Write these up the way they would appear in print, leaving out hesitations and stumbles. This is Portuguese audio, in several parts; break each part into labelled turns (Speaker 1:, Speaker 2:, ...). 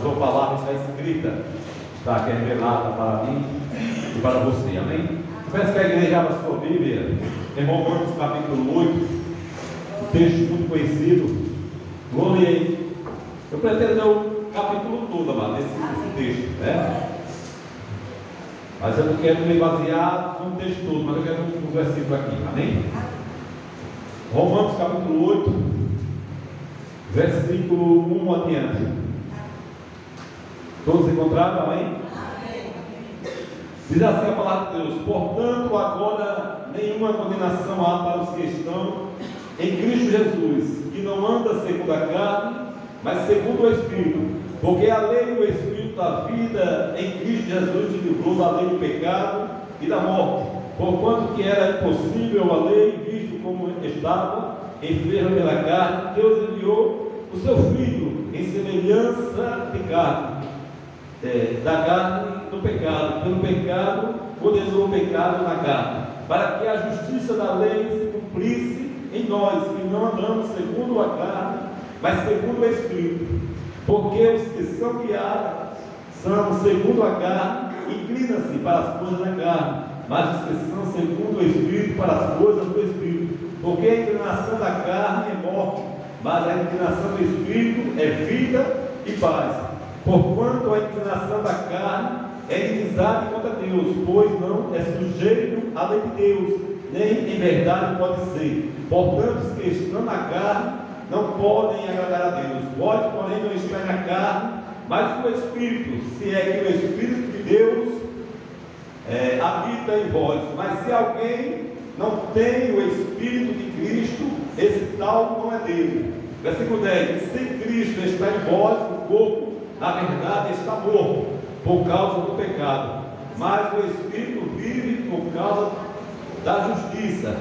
Speaker 1: sua palavra está escrita, está aqui revelada para mim e para você, amém? Peço que a igreja abra sua Bíblia em Romanos capítulo 8, um texto muito conhecido. Vou ler. Eu pretendo ler o capítulo todo, amado, nesse texto, né? Mas eu não quero me basear no texto todo, mas eu quero um versículo aqui, amém? Romanos capítulo 8, versículo 1 adiante. Todos encontraram, amém? Diz assim a palavra de Deus: portanto, agora nenhuma condenação há para os que estão em Cristo Jesus, que não anda segundo a carne, mas segundo o Espírito. Porque a lei do Espírito da vida em Cristo Jesus te livrou da lei do pecado e da morte. Porquanto que era impossível a lei, visto como estava enferma pela carne, Deus enviou o seu Filho em semelhança de carne, da carne do pecado. Pelo pecado, condenou o pecado na carne, para que a justiça da lei se cumprisse em nós, que não andamos segundo a carne, mas segundo o Espírito. Porque os que são guiados são segundo a carne, inclinam-se para as coisas da carne, mas os que são segundo o Espírito, para as coisas do Espírito. Porque a inclinação da carne é morte, mas a inclinação do Espírito é vida e paz. Porquanto a inclinação da carne é inimizade contra Deus, pois não é sujeito à lei de Deus, nem em verdade pode ser. Portanto, os que estão na carne não podem agradar a Deus. Vós, porém, não estáis na carne, mas no Espírito, se é que o Espírito de Deus habita em vós. Mas se alguém não tem o Espírito de Cristo, esse tal não é dele. Versículo 10: se Cristo está em vós, o corpo, na verdade, está morto por causa do pecado, mas o Espírito vive por causa da justiça.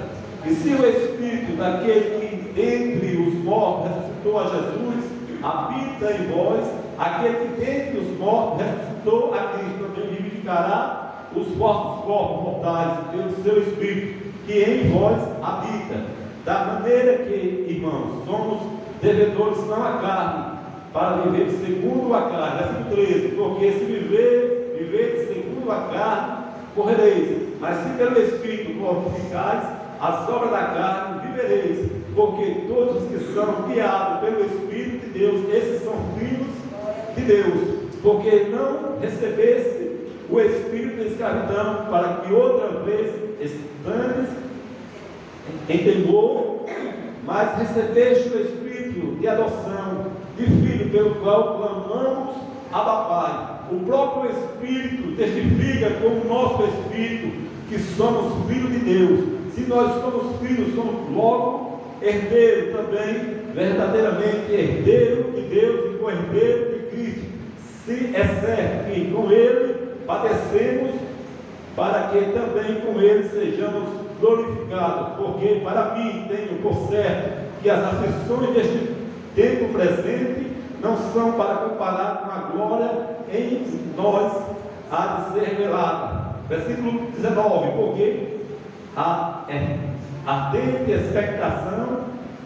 Speaker 1: E se o Espírito daquele que dentre os mortos ressuscitou a Jesus habita em vós, aquele que dentre os mortos ressuscitou a Cristo também vivificará os vossos corpos mortais pelo seu Espírito que em vós habita. Da maneira que, irmãos, somos devedores não à carne, para viver segundo a carne. Versículo 13: porque se viver segundo a carne, correreis, mas se pelo Espírito mortificais as obras da carne, vivereis. Porque todos os que são guiados pelo Espírito de Deus, esses são filhos de Deus. Porque não recebesse o espírito de escravidão, para que outra vez estandes em temor, mas recebeste o Espírito de adoção, de filho, pelo qual clamamos Abba Pai. O próprio Espírito testifica com o nosso Espírito que somos filhos de Deus. Se nós somos filhos, somos logo herdeiro também, verdadeiramente herdeiro de Deus e co-herdeiro de Cristo. Se é certo que com Ele padecemos, para que também com Ele sejamos glorificados. Porque para mim tenho por certo que as aflições deste tempo presente não são para comparar com a glória em nós há de ser revelada. Versículo 19: porque a ardente expectação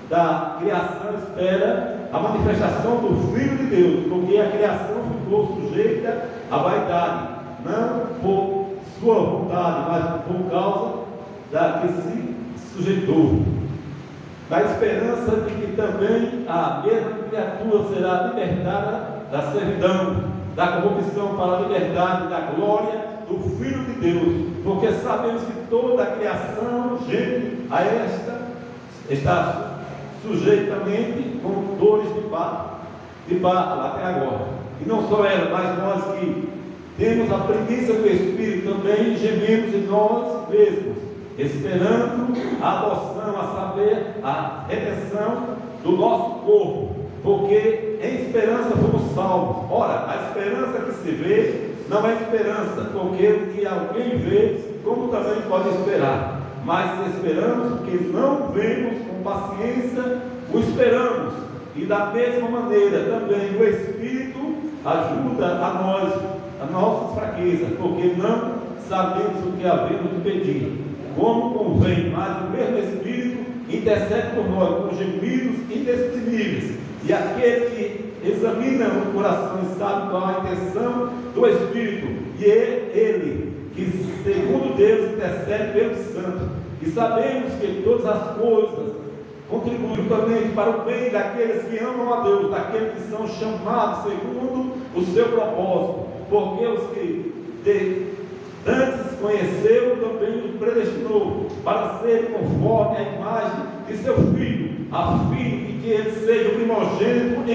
Speaker 1: da criação espera a manifestação do Filho de Deus, porque a criação ficou sujeita à vaidade, não por sua vontade, mas por causa da que se sujeitou, na esperança de que também a mesma criatura será libertada da servidão, da corrupção, para a liberdade da glória do Filho de Deus. Porque sabemos que toda a criação geme a esta, está sujeitamente com dores de parto até agora. E não só ela, mas nós que temos a primícia do Espírito também gememos em nós mesmos, esperando a adoção, a saber, a redenção do nosso corpo, porque em esperança fomos salvos. Ora, a esperança que se vê não é esperança, porque o que alguém vê, como também pode esperar. Mas se esperamos o que não vemos, com paciência o esperamos. E da mesma maneira também o Espírito ajuda a nós, a nossas fraquezas, porque não sabemos o que havemos de pedir, como convém, mas o mesmo Espírito intercede por nós com gemidos inexprimíveis. E aquele que examina o coração e sabe qual a intenção do Espírito, e é Ele que, segundo Deus, intercede pelos santos. E sabemos que todas as coisas contribuem também para o bem daqueles que amam a Deus, daqueles que são chamados segundo o seu propósito, porque os que antes conheceu, também os predestinou para ser conforme a imagem de seu Filho, a fim de que ele seja o primogênito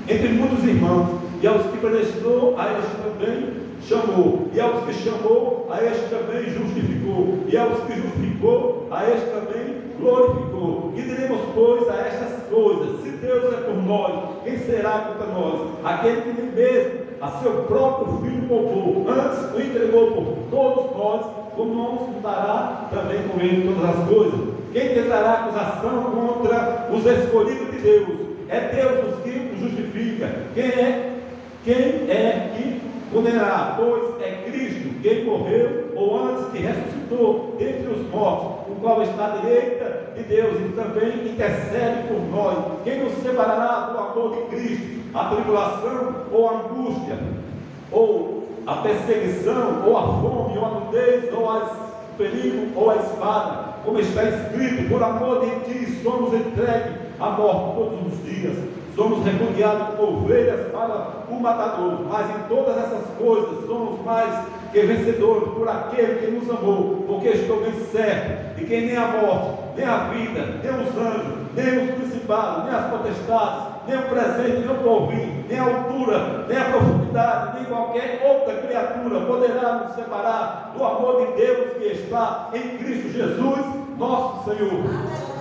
Speaker 1: entre muitos irmãos. E aos que predestinou, a este também chamou, e aos que chamou, a este também justificou, e aos que justificou, a este também glorificou. Que diremos, pois, a estas coisas? Se Deus é por nós, quem será contra nós? Aquele que nem mesmo a seu próprio Filho poupou, antes o entregou por todos nós, como não nos dará também com ele todas as coisas? Quem tentará acusação contra os escolhidos de Deus? É Deus os que os justifica. Quem é que condenará? Pois é Cristo quem morreu, ou antes que ressuscitou dentre os mortos, o qual está à direita de Deus e também intercede por nós. Quem nos separará do amor de Cristo? A tribulação, ou a angústia, ou a perseguição, ou a fome, ou a nudez, ou o perigo, ou a espada? Como está escrito, por amor de ti somos entregues à morte todos os dias, somos repudiados como ovelhas para o matador, mas em todas essas coisas somos mais que vencedores por aquele que nos amou, porque estou bem certo de que nem a morte, nem a vida, nem os anjos, nem os principados, nem as potestades, nem o presente, nem o porvir, nem a altura, nem a profundidade, nem qualquer outra criatura poderá nos separar do amor de Deus que está em Cristo Jesus, nosso Senhor.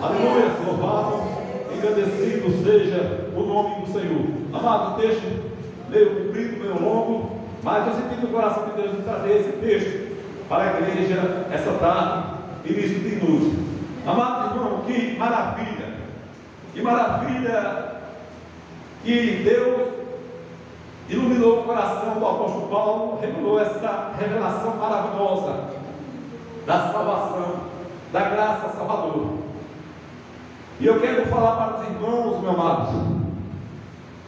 Speaker 1: Aleluia, louvado, engrandecido seja o nome do Senhor. Amado, texto meio comprido, meio longo, mas eu senti no coração de Deus de trazer esse texto para a igreja essa tarde, início de noite. Amado irmão, que maravilha! Que maravilha que Deus iluminou o coração do apóstolo Paulo, revelou essa revelação maravilhosa da salvação, da graça salvadora. E eu quero falar para os irmãos, meus amados,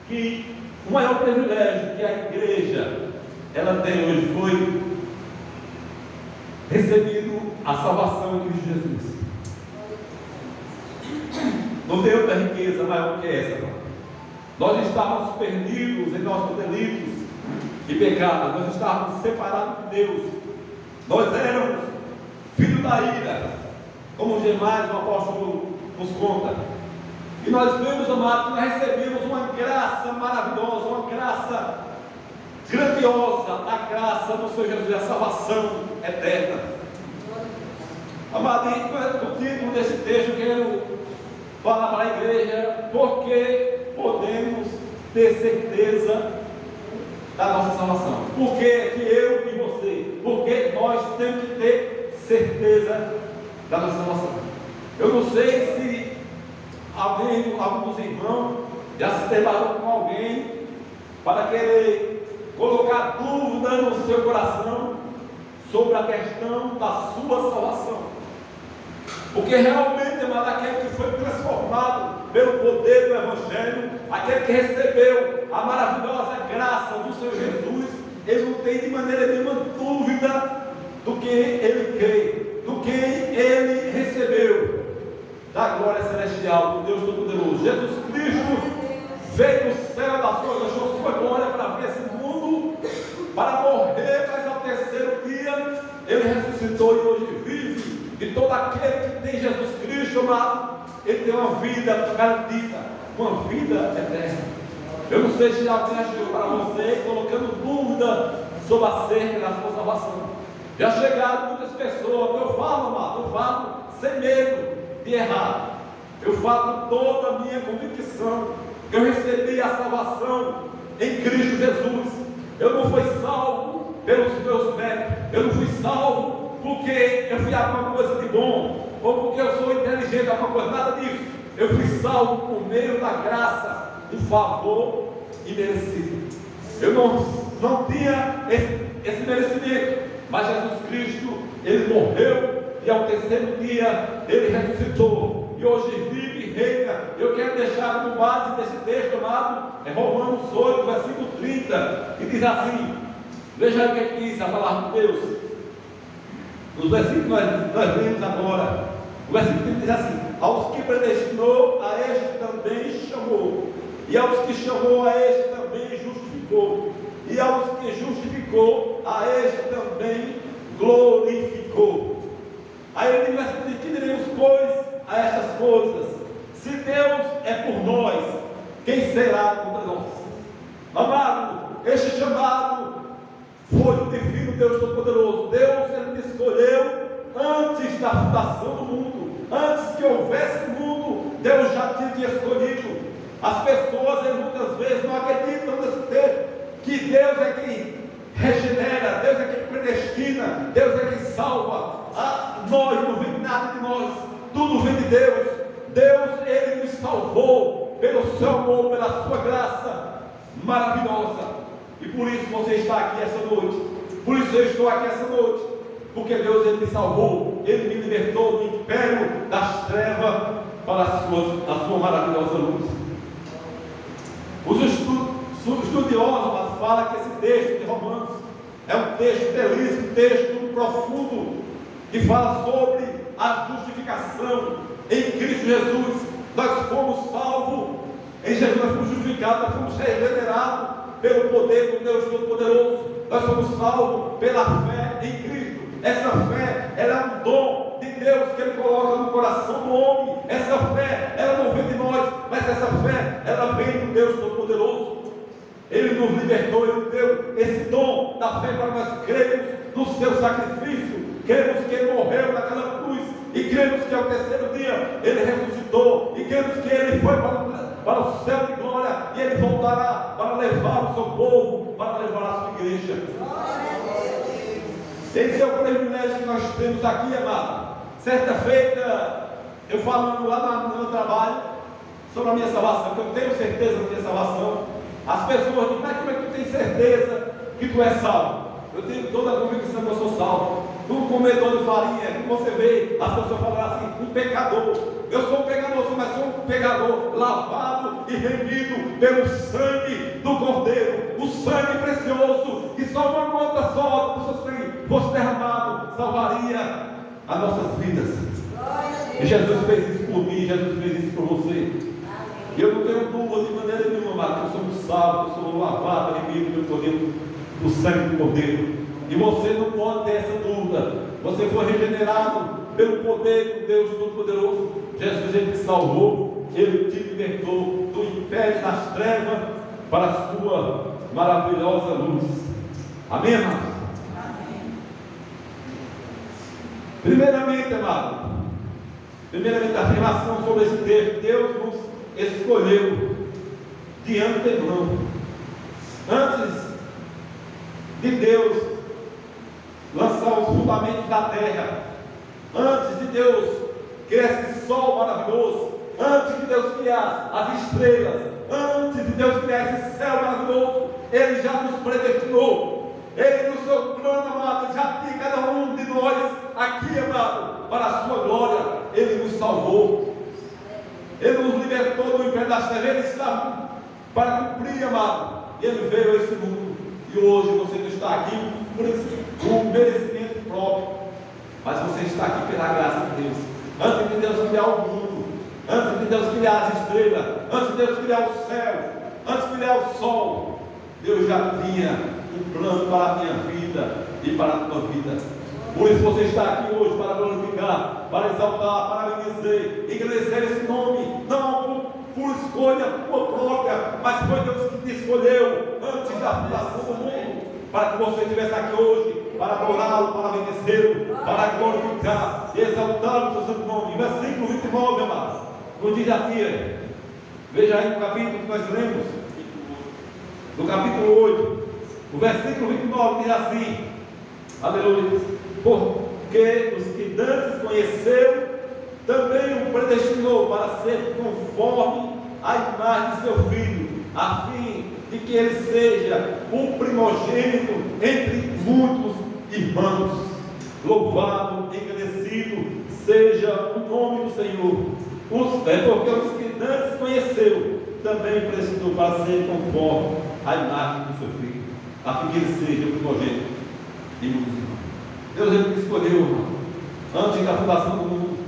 Speaker 1: que o maior privilégio que a igreja ela tem hoje foi recebido a salvação em Cristo Jesus. Não tem outra riqueza maior que essa, não. Nós estávamos perdidos em nossos delitos e pecados, nós estávamos separados de Deus, nós éramos filhos da ira, como demais o apóstolo nos conta. E nós vemos, amados, que nós recebemos uma graça maravilhosa, uma graça grandiosa, a graça do Senhor Jesus, a salvação eterna. Amado, no título desse texto eu quero falar para a igreja porque podemos ter certeza da nossa salvação. Por que eu e você? Porque nós temos que ter certeza da nossa salvação. Eu não sei se alguns irmãos já se deparou com alguém para querer colocar dúvida no seu coração sobre a questão da sua salvação. Porque realmente, amado, aquele que foi transformado pelo poder do Evangelho, aquele que recebeu a maravilhosa graça do Senhor Jesus, ele não tem de maneira nenhuma dúvida do que ele crê, do que ele recebeu da glória celestial do Deus Todo-Poderoso. Jesus Cristo veio do céu da sua, deixou sua glória para ver esse mundo, para morrer, mas ao terceiro dia ele ressuscitou e hoje vive. E todo aquele que tem Jesus Cristo, amado, ele tem uma vida garantida, uma vida eterna. Eu não sei se alguém já chegou para você colocando dúvida sobre acerca da sua salvação. Já chegaram muitas pessoas, eu falo, amado, eu falo sem medo de errar. Eu falo com toda a minha convicção. Eu recebi a salvação em Cristo Jesus. Eu não fui salvo pelos meus méritos. Eu não fui salvo porque eu fiz alguma coisa de bom, ou porque eu sou inteligente, alguma coisa, nada disso. Eu fui salvo por meio da graça, do favor imerecido. Eu não tinha esse merecimento, mas Jesus Cristo, ele morreu, e ao terceiro dia, ele ressuscitou. e hoje vive e reina. Eu quero deixar como base desse texto, amado, é Romanos 8, versículo 30, que diz assim, veja o que diz a palavra de Deus, nos versículos que nós lemos agora. O versículo 30 diz assim: aos que predestinou, a este também chamou, e aos que chamou, a este também justificou, e aos que justificou, a este também glorificou. Aí ele diz assim: que diremos, pois, a estas coisas? Se Deus é por nós, quem será contra nós? Amado, este chamado foi o divino Deus Todo-Poderoso. Deus, Ele te escolheu antes da fundação do mundo. Antes que houvesse mundo, Deus já tinha escolhido. As pessoas, muitas vezes, não acreditam nesse texto, que Deus é quem regenera, Deus é quem predestina, Deus é quem salva. Nós não vem nada de nós, tudo vem de Deus. Deus, Ele nos salvou pelo seu amor, pela sua graça maravilhosa. E por isso você está aqui essa noite. Por isso eu estou aqui essa noite. Porque Deus, Ele me salvou. Ele me libertou do império das trevas para a sua maravilhosa luz. Os estudiosos falam que esse texto de Romanos é um texto belíssimo, um texto profundo, que fala sobre a justificação em Cristo Jesus. Nós fomos salvos em Jesus, nós fomos justificados, nós fomos regenerados pelo poder do Deus Todo-Poderoso. Nós somos salvos pela fé em Cristo. Essa fé, ela é um dom de Deus que Ele coloca no coração do homem. Essa fé, ela não vem de nós, mas essa fé, ela vem do Deus Todo-Poderoso. Ele nos libertou, Ele deu esse dom da fé para nós crermos no seu sacrifício, cremos que Ele morreu naquela cruz, e cremos que ao terceiro dia Ele ressuscitou, e cremos que Ele foi para o céu de glória, e Ele voltará para levar o seu povo, para levar a sua igreja. Esse é o privilégio que nós temos aqui, amado. Certa feita, eu falando lá no meu trabalho sobre a minha salvação, que eu tenho certeza da minha salvação. As pessoas dizem: mas como é que tu tens certeza que tu és salvo? Eu tenho toda a convicção que eu sou salvo. Um comedor de farinha, como você vê, as pessoas falam assim: um pecador. Eu sou um pecador, mas sou um pecador lavado e remido pelo sangue do Cordeiro, o sangue precioso, que só uma gota só do seu sangue fosse derramado, salvaria as nossas vidas. E Jesus fez isso por mim, Jesus fez isso por você. E eu não tenho dúvida de maneira nenhuma, amado, que eu sou salvo, eu sou lavado, remido pelo Cordeiro, do sangue do Cordeiro. E você não pode ter essa dúvida. Você foi regenerado pelo poder do Deus Todo-Poderoso. Jesus, Ele te salvou, Ele te libertou do império das trevas para a sua maravilhosa luz. Amém, amado? Amém. Primeiramente, amado, a afirmação sobre esse texto: Deus nos escolheu de antemão. Antes de Deus lançar os fundamentos da terra, antes de Deus criar esse sol maravilhoso, antes de Deus criar as estrelas, antes de Deus criar esse céu maravilhoso, Ele já nos predestinou. Ele, no seu plano, amado, já tinha cada um de nós aqui, amado, para a sua glória. Ele nos salvou, Ele nos libertou do império das trevas. Ele estava para cumprir, amado. Ele veio a esse mundo, e hoje você não está aqui por merecimento próprio, mas você está aqui pela graça de Deus. Antes de Deus criar o mundo, antes de Deus criar as estrelas, antes de Deus criar o céu, antes de criar o sol, Deus já tinha um plano para a minha vida e para a tua vida. Por isso você está aqui hoje para glorificar, para exaltar, para engrandecer esse nome, não por escolha tua própria, mas foi Deus que te escolheu antes da fundação do mundo, para que você estivesse aqui hoje, para adorá-lo, para bendecê-lo, para glorificar e exaltar o seu santo nome. Versículo 29, amados, nos diz aqui, veja aí no capítulo que nós lemos, no capítulo 8, o versículo 29 diz assim: aleluia, porque os que dantes conheceram, também o predestinou para ser conforme a imagem de seu filho, a fim de que ele seja o primogênito entre muitos irmãos. Louvado, engrandecido seja o nome do Senhor. Porque os que antes conheceu, também prestou para ser conforme a imagem do seu filho, a fim que ele seja o primogênito de muitos irmãos. Deus ele escolheu, irmão, antes da fundação do mundo.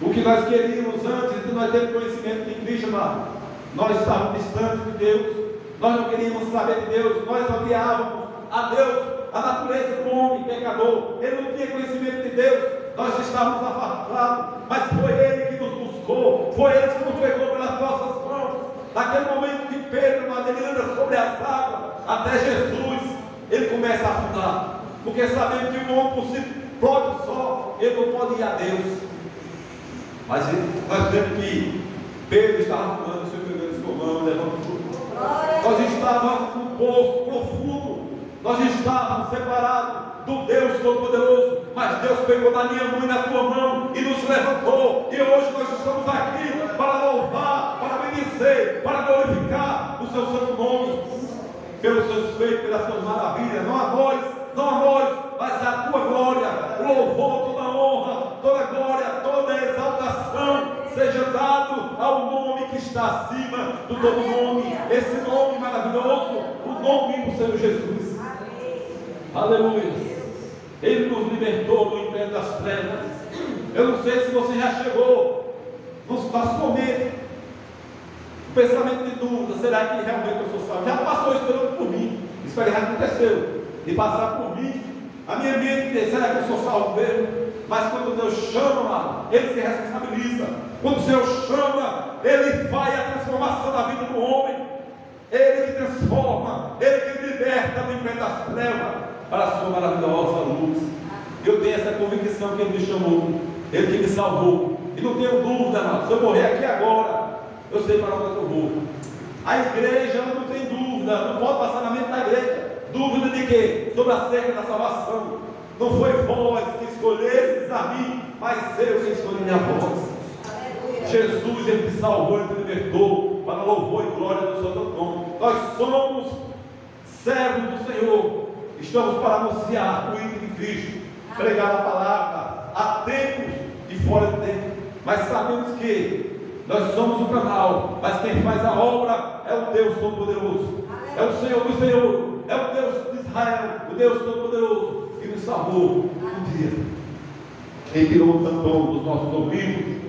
Speaker 1: O que nós queríamos antes de nós termos conhecimento de Cristo, irmão, nós estávamos distantes de Deus, nós não queríamos saber de Deus, nós odiávamos a Deus, a natureza do homem pecador. Ele não tinha conhecimento de Deus, nós estávamos afastados, mas foi Ele que nos buscou, foi Ele que nos pegou pelas nossas mãos. Naquele momento que Pedro, ele anda sobre as águas, até Jesus, ele começa a afundar, porque sabemos que o homem por si próprio só, ele não pode ir a Deus. Mas nós vemos que Pedro estava afundando, o seu primeiro escovão, levando tudo. Nós estávamos num poço profundo, nós estávamos separados do Deus Todo-Poderoso, mas Deus pegou na minha mão e na tua mão e nos levantou, e hoje nós estamos aqui para louvar, para bendizer, para glorificar o seu santo nome, pelos seus feitos, pelas suas maravilhas. Não a nós, mas a tua glória, o louvor, toda a honra, toda a glória, toda a exaltação seja dado ao nome que está acima do todo nome, esse nome maravilhoso, o nome do Senhor Jesus. Aleluia. Ele nos libertou do império das trevas. Eu não sei se você já chegou no nosso momento, o pensamento de dúvida: será que realmente eu sou salvo? Já passou esperando por mim, isso já aconteceu, de passar por mim, a minha mente diz: será que eu sou salvo mesmo? Mas quando Deus chama, Ele se responsabiliza. Quando o Senhor chama, Ele faz a transformação da vida do homem. Ele que transforma, Ele que liberta do império das trevas para a sua maravilhosa luz. Eu tenho essa convicção que Ele me chamou, Ele que me salvou, e não tenho dúvida, não. Se eu morrer aqui agora, eu sei para onde eu vou. A igreja não tem dúvida, não pode passar na mente da igreja dúvida de quê? Sobre a cerca da salvação. Não foi vós que escolhestes a mim, mas eu que escolhi a vós. Jesus, Ele te salvou, Ele te libertou, para louvor e glória do seu nome. Nós somos servos do Senhor, estamos para anunciar o hino de Cristo, pregar a palavra a tempos e fora de tempo, mas sabemos que nós somos o canal, mas quem faz a obra é o Deus Todo-Poderoso, é o Senhor do Senhor, é o Deus de Israel, o Deus Todo-Poderoso, que nos salvou um dia. Ele tirou o tampão dos nossos ouvidos,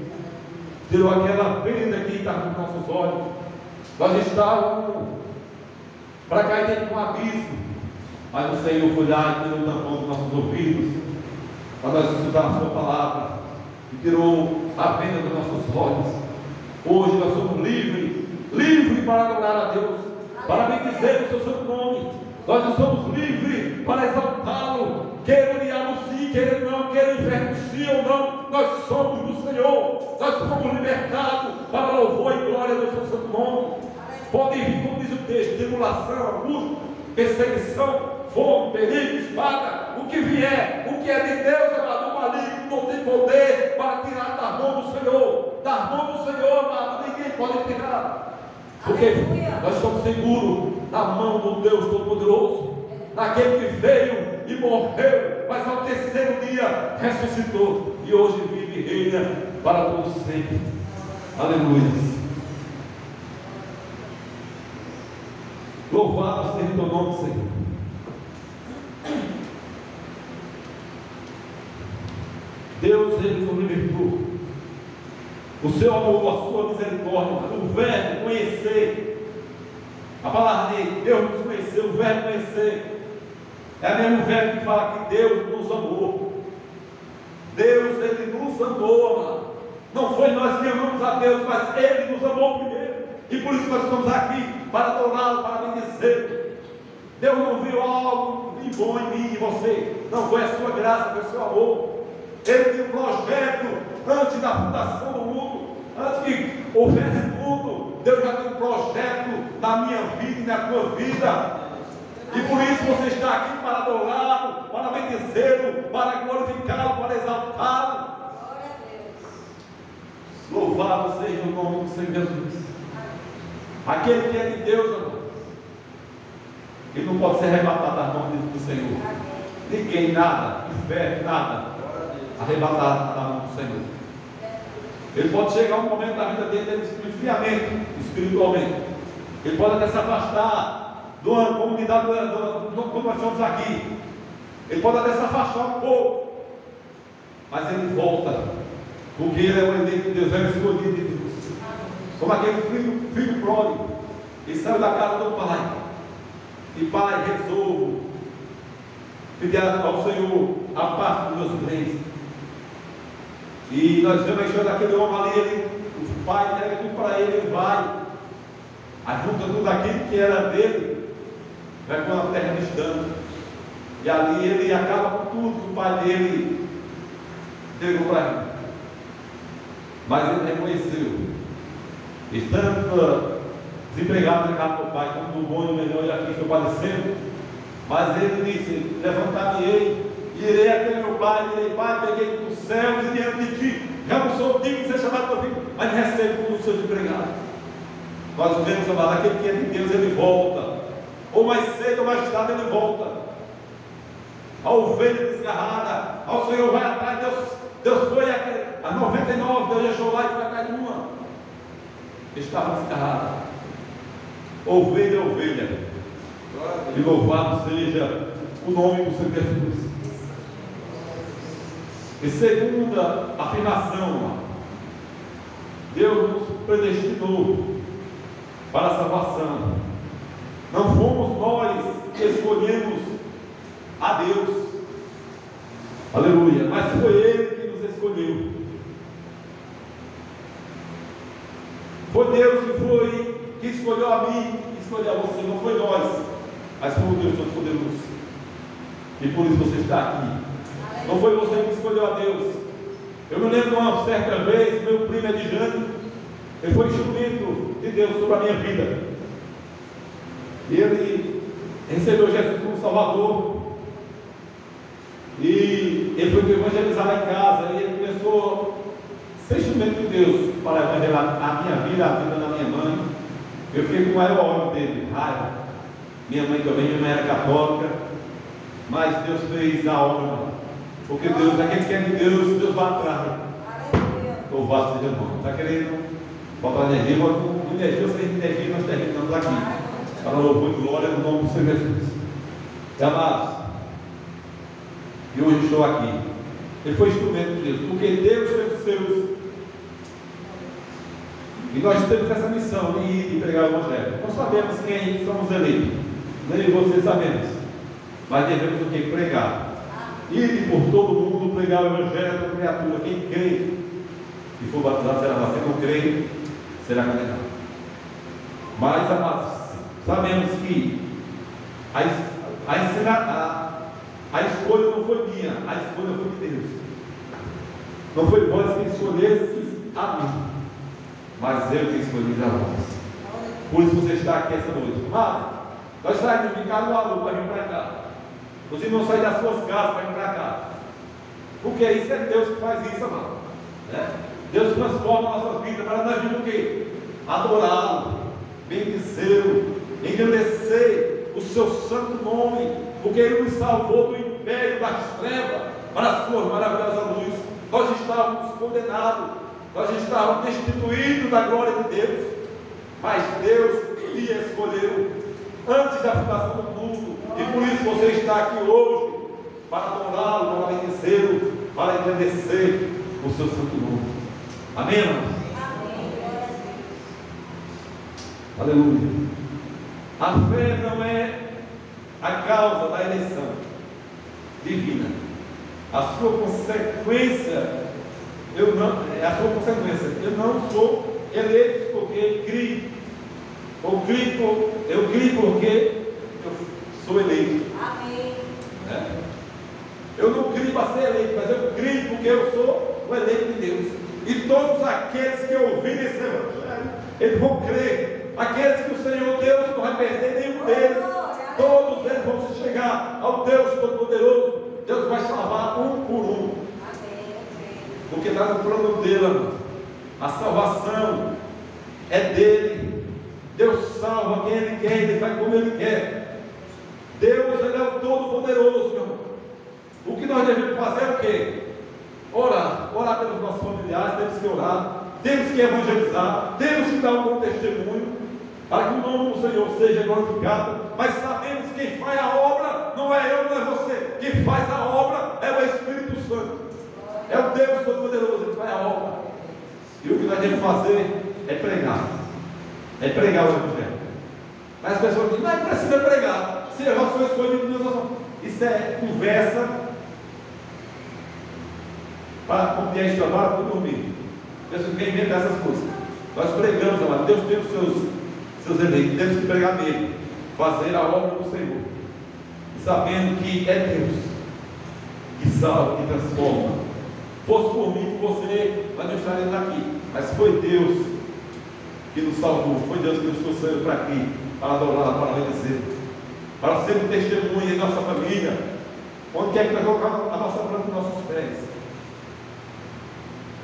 Speaker 1: tirou aquela venda que está nos nossos olhos. Nós estávamos para cair dentro de um abismo, mas o Senhor foi lá e tirou o tampão dos nossos ouvidos, para nós escutar a sua palavra, e tirou a venda dos nossos olhos. Hoje nós somos livres para adorar a Deus, para bendizer o seu santo nome. Nós não somos livres para exaltá-lo, quer ele anuncie, quer ele não, quer ele renuncie ou não. Nós somos do Senhor, nós somos libertados para louvor e glória do seu santo nome. Pode vir, como diz o texto, tribulação, angústia, perseguição, fome, perigo, espada, o que vier, o que é de Deus, amado, o maligno não tem poder para tirar da mão do Senhor. Da mão do Senhor, amado, ninguém pode tirar. Porque nós estamos seguros na mão do Deus Todo-Poderoso, naquele que veio e morreu, mas ao terceiro dia ressuscitou, e hoje vive e reina para todos sempre. Aleluia. Louvado seja o teu nome, Senhor. Deus, Ele nos libertou. O seu amor, a sua misericórdia, o verbo conhecer, a palavra de Deus nos conheceu, o verbo conhecer, é o mesmo verbo que fala que Deus nos amou. Deus, Ele nos amou, amado. Não foi nós que amamos a Deus, mas Ele nos amou primeiro, e por isso nós estamos aqui, para adorá-lo, para bendizer. Deus não viu algo de bom em mim e em você, não foi a sua graça, foi o seu amor. Ele tem um projeto antes da fundação do mundo, antes que houvesse mundo. Deus já tem um projeto na minha vida e na tua vida, e por isso você está aqui para adorá-lo, para bendizê-lo, para glorificá-lo, para exaltá-lo. Louvado seja o nome do Senhor Jesus. Aquele que é de Deus, amor, ele não pode ser arrebatado das mãos do Senhor. Ninguém, nada, inferno, nada, arrebatado da mão do Senhor. Ele pode chegar um momento da vida dele de esfriamento espiritualmente. Ele pode até se afastar de uma comunidade como nós estamos aqui. Ele pode até se afastar um pouco, mas ele volta, porque ele é o eleito de Deus, é o escolhido de Deus. Como aquele filho pródigo, ele saiu da casa do pai. E pai, resolvo pedir ao Senhor a parte dos meus bens. E nós vemos a história daquele homem ali, o pai entrega tudo para ele, ele vai, ajunta tudo aquilo que era dele, vai para uma terra distante. E ali ele acaba com tudo que o pai dele entregou para ele. Mas ele reconheceu, estando desempregado na casa do pai, como do bom e melhor, e aqui estou padecendo. Mas ele disse: levantar-me-ei, irei até meu pai, direi: pai, peguei dos céus e diante de ti, já não sou digno de ser chamado teu filho, mas me recebo como seu empregado. Nós vemos, amado, aquele que é de Deus, ele volta, ou mais cedo ou mais tarde ele volta. A ovelha desgarrada, ao Senhor vai atrás. Deus foi a 99, Deus deixou lá e foi atrás de uma, estava desgarrada. Ovelha, ovelha, e louvado seja o nome do Senhor Jesus. E segunda afirmação, Deus nos predestinou para a salvação. Não fomos nós que escolhemos a Deus, aleluia, mas foi Ele que nos escolheu. Foi Deus que escolheu a mim, que escolheu a você, não foi nós, mas foi o Deus Todo-Poderoso. E por isso você está aqui. Não foi você que escolheu a Deus. Eu me lembro de uma certa vez, meu primo Edjane, ele foi instrumento de Deus sobre a minha vida. E ele recebeu Jesus como Salvador. E ele foi evangelizar lá em casa. E ele começou a ser instrumento de Deus para evangelizar a minha vida, a vida da minha mãe. Eu fiquei com o maior ódio dele, raiva. Minha mãe também, minha mãe era católica. Mas Deus fez a obra. Porque Deus, aquele que é de Deus, Deus vai atrás. Louvado seja o nome. Está querendo botar energia? Com energia, você tem energia, nós terminamos aqui. Para louvor e glória no nome do Senhor Jesus. Amados, e hoje estou aqui. Ele foi instrumento de Deus, porque Deus fez os seus. E nós temos essa missão de ir e pregar o Evangelho. Nós sabemos quem somos eleitos, nem vocês sabemos, mas devemos o que? Pregar. Ir por todo mundo, pregar o Evangelho da criatura. Quem crê e for batizado será salvo. Quem não crê será condenado. Mas, amados, sabemos que a escolha não foi minha, a escolha foi de Deus. Não foi vós que escolhestes a mim, mas eu que escolhi a vós. Por isso você está aqui essa noite. Amado, nós saímos de Caruaru para vir para cá. Os irmãos saem das suas casas para vir para cá. Porque isso é Deus que faz isso, amado. Deus transforma a nossa vida para nós virmos o quê? Adorá-lo, bendizê-lo, engrandecer o seu santo nome, porque Ele nos salvou do império das trevas para a sua maravilhosa luz. Nós estávamos condenados, nós estávamos destituídos da glória de Deus, mas Deus te escolheu antes da fundação do mundo, e por isso você está aqui hoje para adorá-lo, para bendizê-lo, para engrandecer o seu santo nome. Amém, irmãos? Aleluia. A fé não é a causa da eleição divina. A sua consequência, eu não sou eleito porque crio. Eu crio porque eu sou eleito.
Speaker 2: Amém.
Speaker 1: Eu não crio para ser eleito, mas eu crio porque eu sou o eleito de Deus. E todos aqueles que ouvirem esse evangelho, eles vão crer. Aqueles que o Senhor Deus não vai perder nenhum deles, todos eles vão se chegar ao Deus Todo-Poderoso. Deus vai salvar um por um, porque está no plano dele, amor. A salvação é dele. Deus salva quem Ele quer, Ele faz como Ele quer. Deus, Ele é o Todo-Poderoso, meu irmão. O que nós devemos fazer é o quê? Orar pelos nossos familiares, temos que orar. temos que evangelizar, temos que dar um bom testemunho, para que o nome do Senhor seja glorificado, mas sabemos que quem faz a obra não é eu, não é você, quem faz a obra é o Espírito Santo, é o Deus Todo-Poderoso que faz a obra, e o que nós temos que fazer é pregar o Evangelho. Mas as pessoas dizem, não precisa pregar, se eu sou escolhido de Deus, isso é conversa para cumprir a história, para dormir. Pessoas que inventam essas coisas. Nós pregamos, amado. Deus tem os seus eleitos, temos que pregar mesmo, fazer a obra do Senhor, e sabendo que é Deus que salva, que transforma. Fosse por mim, por você, nós não estaríamos aqui, mas foi Deus que nos salvou, foi Deus que nos trouxe para aqui, para adorar, para obedecer, para ser um testemunho em nossa família, onde quer que nós colocamos a nossa planta nos nossos pés.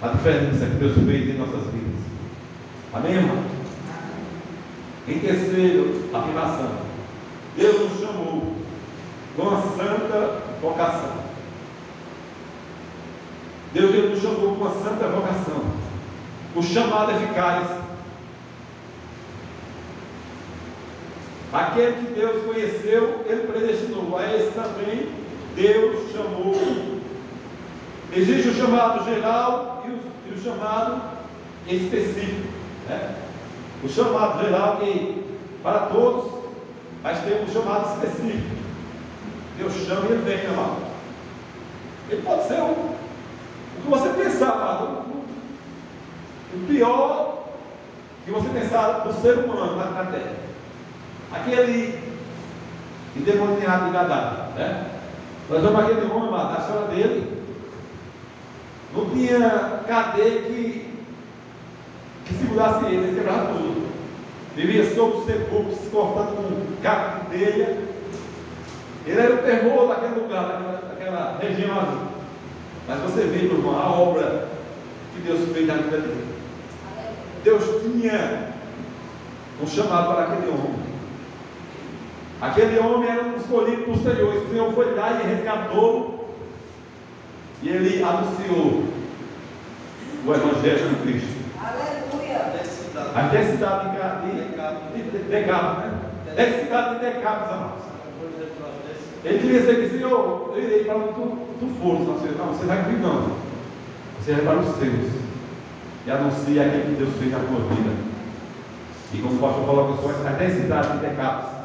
Speaker 1: A diferença que Deus fez em nossas vidas. Amém, irmão? Em terceiro, afirmação: Deus nos chamou com uma santa vocação. Deus nos chamou com uma santa vocação, o chamado eficaz. Aquele que Deus conheceu, Ele predestinou. A esse também Deus chamou. Existe o chamado geral e o chamado específico, né? O chamado geral que para todos, mas tem um chamado específico. Deus chama e Ele vem, amado. Ele pode ser o que você pensar, amado. O pior que você pensar do ser humano na terra. Aquele endemoniado de Gadara, né? Nós vamos aquele homem, amado, a história dele. Não tinha cadeia que segurasse ele quebrava tudo. Vivia sob os sepulcros, se cortando com cabo de telha. Ele era o terror daquele lugar, daquela região ali. Mas você vê, meu irmão, a obra que Deus fez na vida dele. Deus tinha um chamado para aquele homem. Aquele homem era um escolhido do Senhor. O Senhor foi lá e resgatou-o. E ele anunciou o Evangelho de Cristo.
Speaker 2: Aleluia!
Speaker 1: Até cidade de Decápolis, né? 10 cidades de Decápolis, amados. Ele queria dizer que, Senhor, eu irei para onde tu fores. Não, você vai comigo, não. Você vai para os seus. E anuncia aquilo que Deus fez na tua vida. E como o pastor falou, até 10 cidades de Decápolis.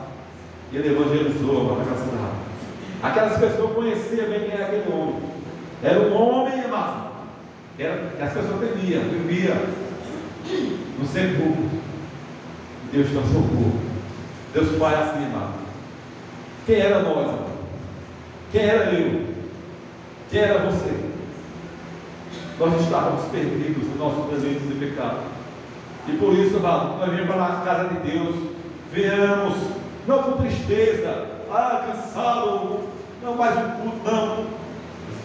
Speaker 1: E ele evangelizou a pregação da aquelas pessoas conheciam bem quem era aquele homem. Era um homem, amado. Que as pessoas temiam, vivia no sepulcro. Deus transformou. Deus Pai assim, amado. Quem era nós, amado? Quem era eu? Quem era você? Nós estávamos perdidos nos nossos delitos e pecados. E por isso, amado, nós viemos para a casa de Deus. Venhamos, não com tristeza, cansado, não mais um culto, não.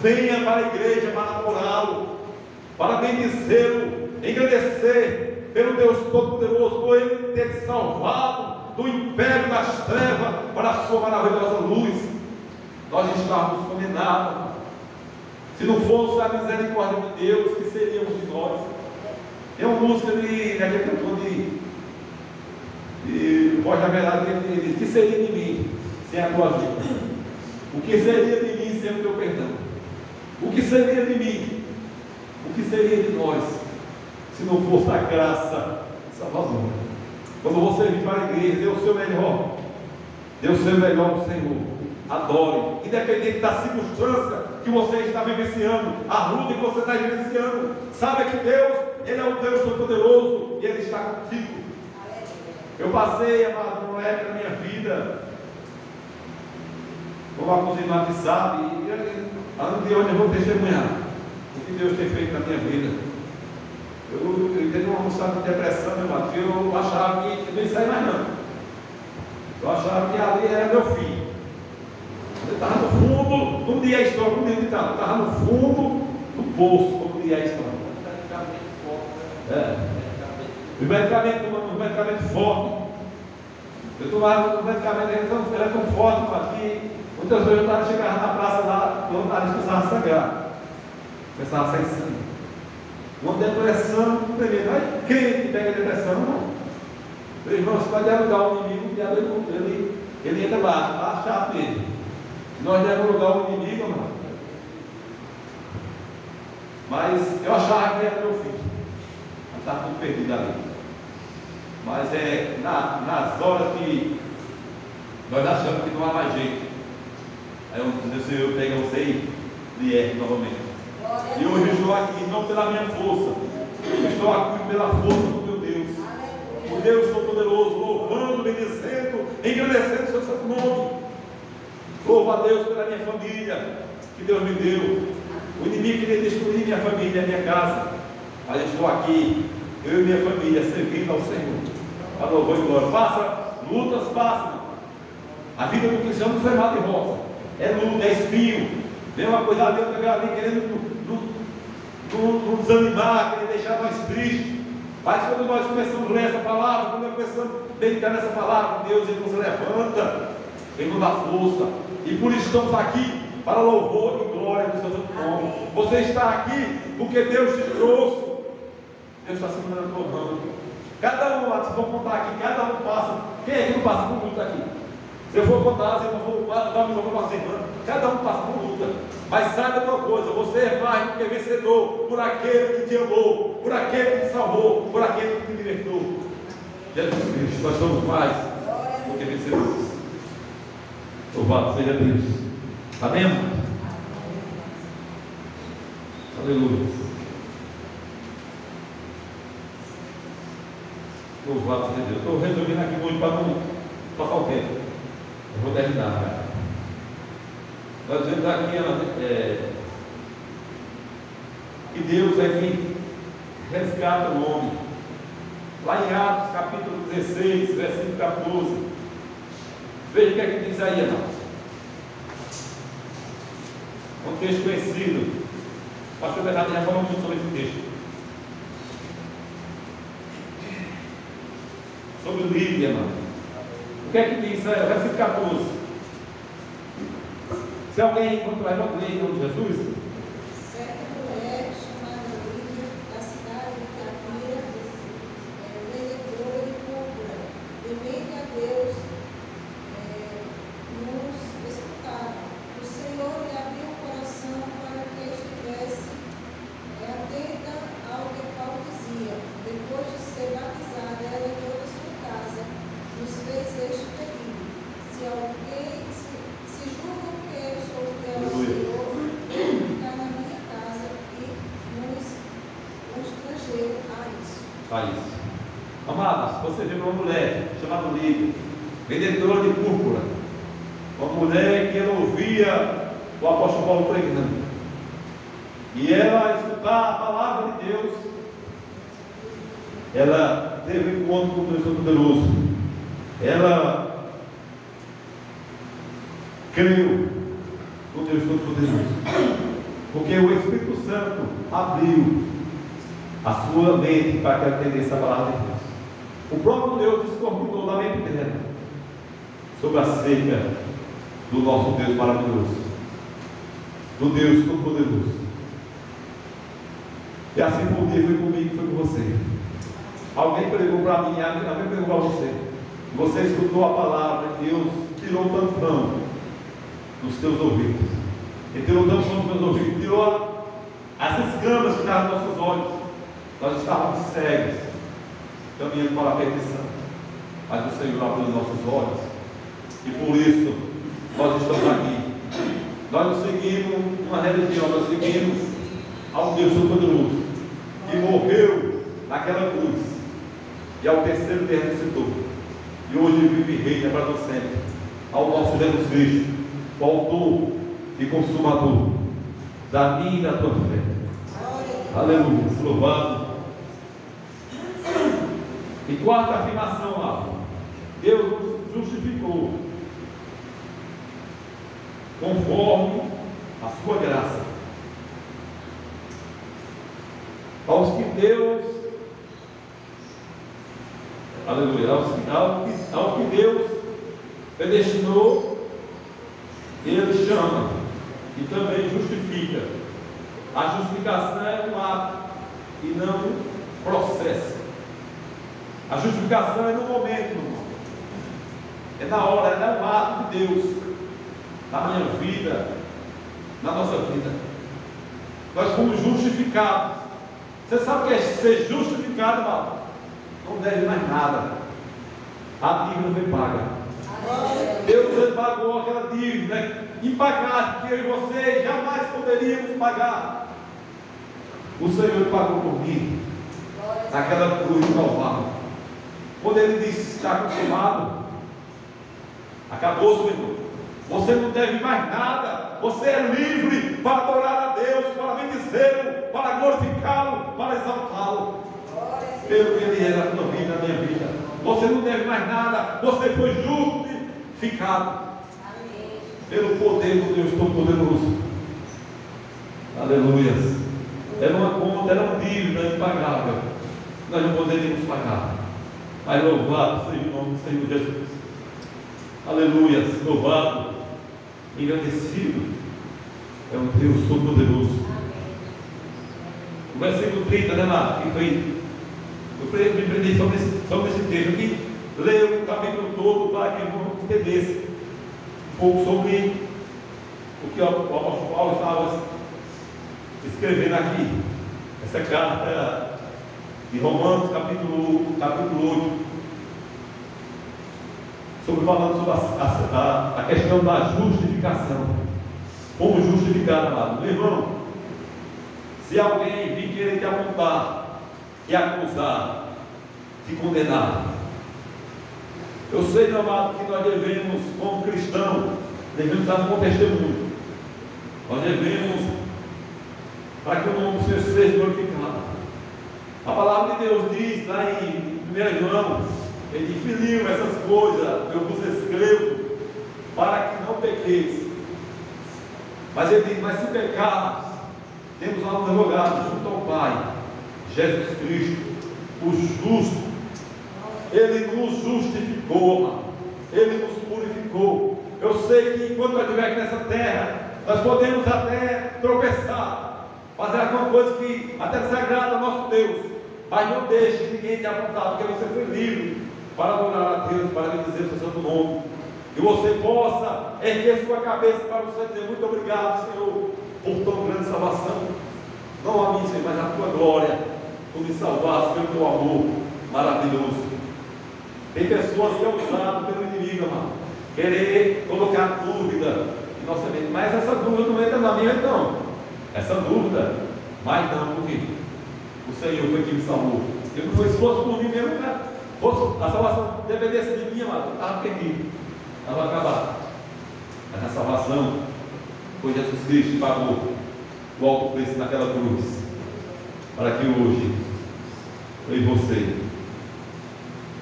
Speaker 1: Venha para a igreja para adorá-lo, para bendizê-lo, agradecer pelo Deus Todo-Poderoso, por Ele ter salvado do império das trevas para a sua maravilhosa luz. Nós estávamos condenados. Se não fosse a misericórdia de Deus, que seríamos de nós? Tem uma música daquele cantor de Voz da Verdade, que ele diz: que seria de mim sem a tua ajuda? O que seria de mim sem o teu perdão? O que seria de mim? O que seria de nós se não fosse a graça salvadora? Quando você vir para a igreja, dê o seu melhor, dê o seu melhor ao Senhor, adore, independente da circunstância que você está vivenciando, a luta que você está vivenciando, saiba que Deus, Ele é o Deus Todo-Poderoso e Ele está contigo. Eu passei, amado, uma época da minha vida, como alguns irmãos que sabem, além de onde eu vou testemunhar o que Deus tem feito na minha vida. Eu tenho uma moçada de depressão, meu irmão, que eu achava que não ia sair mais não. Eu achava que ali era meu fim. Eu estava no fundo, como diz a história, como ele estava, eu estava no fundo do poço, como diz a história. O medicamento forte. Eu tomava um medicamento, era tão forte que muitas vezes eu chegava na praça lá, o nariz começava a sangrar, começava a sair sangue. Uma depressão tremendo. Aí crente pega depressão, não. Meu irmão, se vai dialogar o inimigo, o diabo ele entra lá, chato nele. Se nós dialogar o inimigo, irmão. Mas eu achava que era meu filho. Mas estava tudo perdido ali. Mas nas horas que nós achamos que não há mais jeito, aí o Senhor pega você e ergue novamente. E hoje eu estou aqui, não pela minha força, eu estou aqui pela força do meu Deus. O Deus Todo-Poderoso, louvando, bendizendo, engrandecendo o seu santo nome. Louvo a Deus pela minha família, que Deus me deu. O inimigo queria destruir minha família, minha casa. Mas eu estou aqui, eu e minha família, servindo ao Senhor. A louvor e glória. Passa, lutas passam. A vida do cristão não foi mar de rosa. É luta, é espinho. Vem uma coisa ali, outra ali, querendo nos desanimar, querendo deixar nós tristes. Mas quando nós começamos a ler essa palavra, quando nós começamos a meditar nessa palavra, Deus ele nos levanta, ele nos dá força. E por isso estamos aqui, para louvor e glória do seu santo nome. Você está aqui porque Deus te trouxe. Deus está segurando a tua mão. Cada um, vocês vão contar aqui, cada um passa. Quem é que não passa por luta aqui? Se eu for contar, eu vou dar uma missão para você, irmã. Cada um passa por luta. Mas saiba uma coisa: você é mais do que vencedor por aquele que te amou, por aquele que te salvou, por aquele que te libertou. Jesus Cristo, nós somos mais do que vencedores. Louvado seja Deus. Amém? Aleluia. Louvado seja Deus. Estou resumindo aqui muito para não passar o tempo. Eu vou terminar. Nós vemos aqui que Deus é quem resgata o homem. Lá em Atos capítulo 16, versículo 14. Veja o que é que diz aí, irmão. Um texto conhecido. O pastor Bernardo já falou muito sobre esse texto. Sobre Lídia, irmão. O que é que diz aí? Versículo 14. Se alguém encontrar alguém em nome de Jesus.
Speaker 2: Certa mulher chamada Lídia, da cidade de Tiatira, vendedora de púrpura, temente a Deus, nos escutava. O Senhor lhe abriu o coração para que estivesse atenta ao que Paulo dizia. Depois de ser batizada, ela e toda a sua casa nos fez este pedido: se julgam que eu sou fiel ao Senhor, ficar na minha casa e nos estrangeiro a isso.
Speaker 1: Amados, você viu uma mulher chamada Lídia, vendedora de púrpura, uma mulher que ela ouvia o apóstolo Paulo pregando, e ela escutar a palavra de Deus, ela teve um encontro com o Deus Todo-Poderoso, ela creu no Deus Todo-Poderoso, porque o Espírito Santo abriu a sua mente para que ela entendesse a palavra de Deus. O próprio Deus descortinou da mente dela sobre a seca do nosso Deus maravilhoso, do Deus Todo-Poderoso. E assim foi comigo, foi com você. Alguém pregou para mim, alguém pregou para você. Você escutou a palavra, Deus tirou o tampão dos teus ouvidos. Ele tirou o tampão dos meus ouvidos, tirou as escamas que estavam nos nossos olhos. Nós estávamos cegos, caminhando para a perdição. Mas o Senhor abriu nossos olhos. E por isso nós estamos aqui. Nós não seguimos uma religião, nós seguimos ao Deus Todo-Poderoso, que morreu naquela cruz e ao terceiro dia ressuscitou, e hoje vive e reina para nós sempre, ao nosso Jesus Cristo, o autor e consumador da minha e da tua fé. Aleluia, louvado. E quarta afirmação lá, Deus nos justificou conforme a sua graça. Aos que Deus, aleluia, aos que Deus predestinou, Ele chama e também justifica. A justificação é um ato e não processo. A justificação é no momento, irmão. É na hora, é um ato de Deus na minha vida, na nossa vida. Nós fomos justificados. Você sabe o que é ser justificado, irmão? Não deve mais nada. A dívida foi paga. Deus pagou aquela dívida impagável que eu e você jamais poderíamos pagar. O Senhor pagou por mim naquela cruz do Calvário. Quando Ele disse: está consumado, acabou, Senhor. Você não deve mais nada. Você é livre para adorar a Deus, para bendizê-lo, para glorificá-lo, para exaltá-lo pelo que Ele é na tua vida, na minha vida. Você não deve mais nada. Você foi justificado pelo poder do Deus Todo-Poderoso. Aleluias. Era uma conta, era uma dívida impagável. Nós não poderíamos pagar. Mas louvado seja o nome do Senhor Jesus. Aleluias. Louvado, engrandecido é o Deus Todo-Poderoso. O versículo 30, né, Marcos? Que foi. Eu me prendi só nesse texto aqui. Leio o capítulo todo para que eu entendesse um pouco sobre o que o apóstolo Paulo estava escrevendo aqui. Essa carta de Romanos, capítulo 8. Falando sobre a questão da justificação. Como justificar, amado? Meu irmão, se alguém vir querer te apontar, te acusar, te condenar, eu sei, meu amado, que nós devemos, como cristãos, devemos dar um bom testemunho. Nós devemos, para que o nome do Senhor seja glorificado. A palavra de Deus diz lá em 1 João, Ele diz: filhinho, essas coisas eu vos escrevo para que não pequeis. Mas Ele diz: mas se pecarmos, temos um advogado junto ao Pai, Jesus Cristo, o justo. Ele nos justificou, Ele nos purificou. Eu sei que enquanto nós estivermos aqui nessa terra, nós podemos até tropeçar, fazer alguma coisa que até desagrada ao nosso Deus, mas não deixe ninguém te apontar, porque você foi livre para adorar a Deus, para dizer o seu santo nome. Que você possa erguer sua cabeça para você dizer: muito obrigado, Senhor, por tão grande salvação. Não a mim, Senhor, mas a tua glória. Tu me salvaste pelo teu amor maravilhoso. Tem pessoas que é usado pelo inimigo, amado, querer colocar dúvida em nossa mente. Mas essa dúvida não entra na minha, não. Essa dúvida, mas não, porque o Senhor foi quem me salvou. Se não fosse por mim mesmo, né? A salvação dependesse de mim, amado, estava perdido, estava acabado. Mas a salvação foi Jesus Cristo que pagou o alto preço naquela cruz, para que hoje eu e você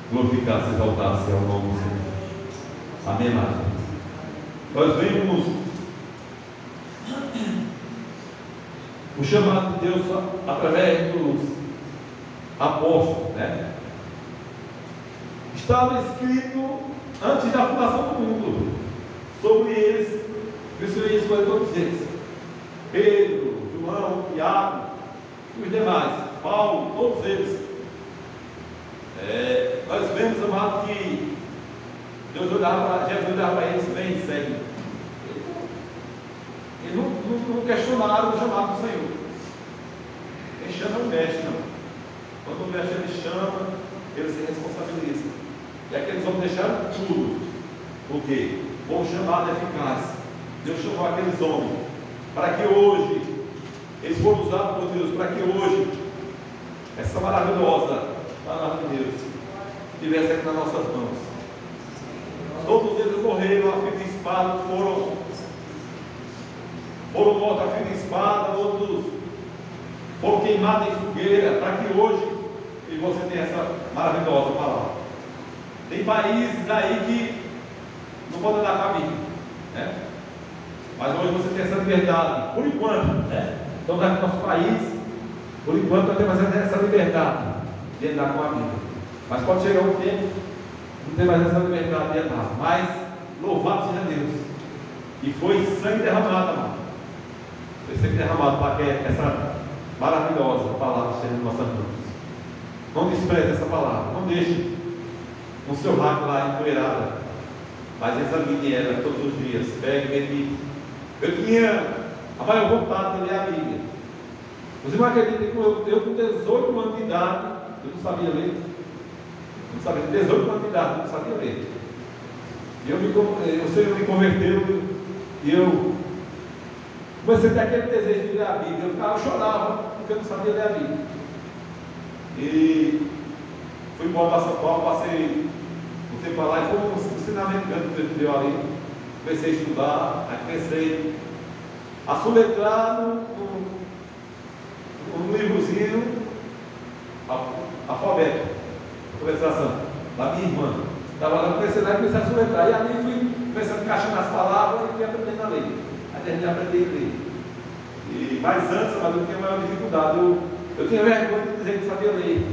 Speaker 1: glorificasse, exaltasse ao nome do Senhor. Amém, amados? Nós vemos o chamado de Deus através dos apóstolos, né? Estava escrito antes da fundação do mundo sobre eles, que o Senhor ia escolher todos eles: Pedro, João, Tiago e os demais, Paulo, todos eles. Nós vemos, amado, que Jesus olhava para eles: vem, segue. Eles não questionaram o chamado do Senhor. Quem chama é o mestre, não. Quando o mestre ele chama, ele se responsabiliza. E aqueles homens deixaram tudo. Por quê? Bom chamado eficaz. Deus chamou aqueles homens para que hoje eles foram usados por Deus, para que hoje essa maravilhosa palavra de Deus estivesse aqui nas nossas mãos. Todos eles morreram a fio de espada, foram mortos a fio de espada, outros foram queimados em fogueira, para que hoje e você tenha essa maravilhosa palavra. Tem países aí que não podem dar caminho, né? Mas hoje você tem essa liberdade, por enquanto, né? Então, no nosso país, por enquanto, nós temos essa liberdade de andar com a Bíblia. Mas pode chegar um tempo, não tem mais essa liberdade de andar. Mas, louvado seja Deus. E foi sangue derramado, amado. Foi sangue derramado para que essa maravilhosa palavra esteja em nossas mãos. Não despreze essa palavra. Não deixe no seu raco lá empoeirada, mas examine ela todos os dias. Pegue e medite. Eu tinha a maior vontade de ler a Bíblia. Os irmãos acreditam que eu com 18 anos de idade, eu não sabia ler. Não sabia, 18 anos de idade, eu não sabia ler. E o Senhor me converteu e eu comecei a ter aquele desejo de ler a Bíblia. Eu chorava porque eu não sabia ler a Bíblia. E fui embora para São Paulo, passei um tempo lá e foi um ensinamento grande que Deus deu ali. Comecei a estudar, aí comecei a soletrar um livrozinho alfabético, conversação, da minha irmã. Estava lá, comecei lá e comecei a soletrar. E ali fui começando a encaixar as palavras e fui aprendendo a ler. Aí terminei a aprender a ler. Mas antes, eu tinha maior dificuldade. Eu tinha vergonha de dizer que sabia ler.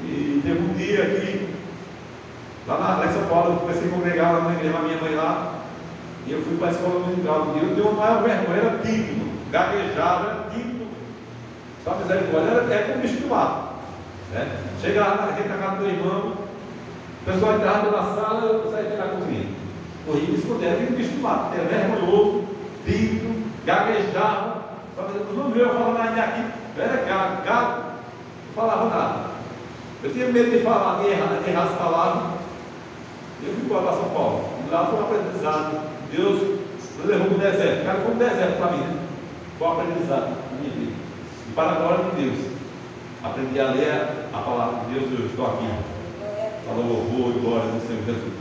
Speaker 1: E teve um dia aqui, lá em São Paulo, eu comecei a congregar lá na igreja, a minha mãe lá. E eu fui para a escola dominical. E eu dei uma maior vergonha, era tímido, gaguejava, era tímido. Só misericórdia, era como bicho do mato. Né? Chegava na casa do meu irmão, o pessoal entrava pela sala, eu saía pela cozinha. Corria e me esconder, era como bicho do mato, era vergonhoso, tímido, gaguejava. Não viu eu falando ainda aqui, eu era gago, não falava nada. Eu tinha medo de falar, de errar as palavras. Eu fui para São Paulo. Lá foi um aprendizado. Deus me levou para o deserto. O cara foi um deserto para mim, né? Foi um aprendizado na minha vida. E para a glória de Deus, aprendi a ler a palavra de Deus. Eu estou aqui. Falou louvor e glória do Senhor Jesus.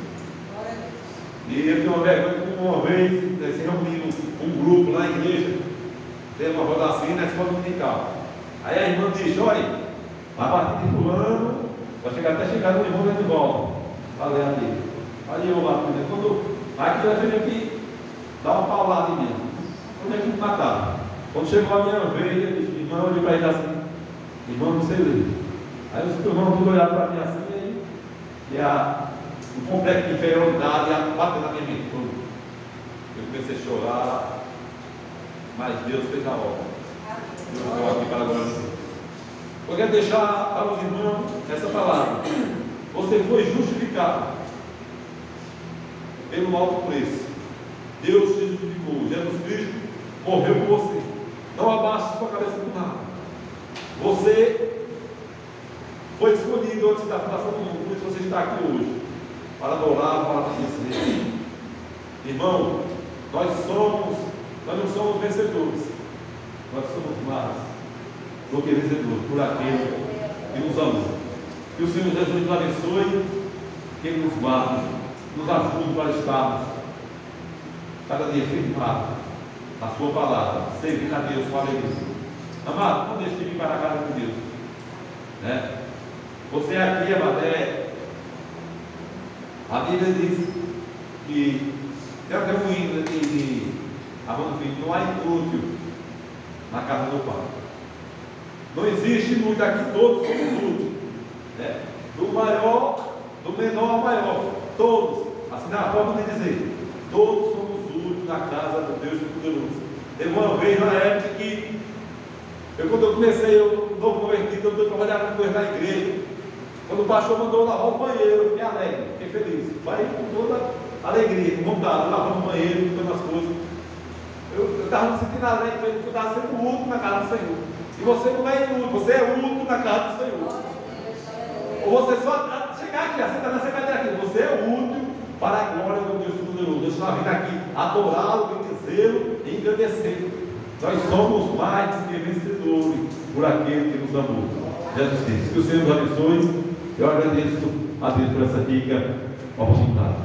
Speaker 1: E eu tenho uma vergonha que uma vez se reuniu um grupo lá na igreja. Tem uma rodacinha na escola dominical. Aí a irmã disse: olha, a partir de fulano, vai chegar até chegar no irmão de volta. Falei ali. Aí eu lá, aqui eu veio aqui dar uma paulada em mim. Quando é que me mataram? Quando chegou a minha vez, eu disse: irmão, eu olhei para ele assim: irmão, não sei ler. Aí os irmãos tudo olharam para mim assim, e o complexo de inferioridade bateu na minha mente. Eu comecei a chorar, mas Deus fez a obra. Eu estou aqui para agora. Eu quero deixar para os irmãos essa palavra. Você foi justificado pelo alto preço. Deus te justificou. Jesus Cristo morreu por você. Não abaixe sua cabeça por nada. Você foi escolhido antes da fundação do mundo. Por isso você está aqui hoje, para adorar, para conhecer. Irmão, nós não somos vencedores. Nós somos mais do que vencedores por aquele que nos amou. Que o Senhor Jesus nos abençoe, que Ele nos guarde, nos ajude para estarmos cada dia firmados na Sua palavra, servindo a Deus com alegria. Amado, não deixe de vir para a casa de Deus. Né? Você aqui, amado, a Bíblia diz que tem até um hino de Amado Filho, não há inútil na casa do Pai. Não existe muito aqui, todos somos úteis. Né? Do menor ao maior, todos, assim na forma de dizer, todos somos úteis na casa do Deus Poderoso. Teve uma vez na época que quando eu comecei, eu novo convertido, eu trabalhava com coisa na igreja. Quando o pastor mandou lavar o banheiro, eu fiquei alegre, fiquei feliz. Vai com toda alegria, com vontade, lavando o banheiro, todas as coisas. Eu estava me sentindo alegre, porque eu estava sendo útil na casa do Senhor. E você não é inútil, você é útil na casa do Senhor. Ou você só chegar aqui, sentar nessa cadeira aqui, você é útil para a glória do Deus Poderoso. Deus está vindo aqui adorá-lo, bendizê-lo e engrandecer-lo. Nós somos mais do que vencedores por aquele que nos amou. Jesus Cristo. Que o Senhor nos abençoe. Eu agradeço a Deus por essa rica oportunidade.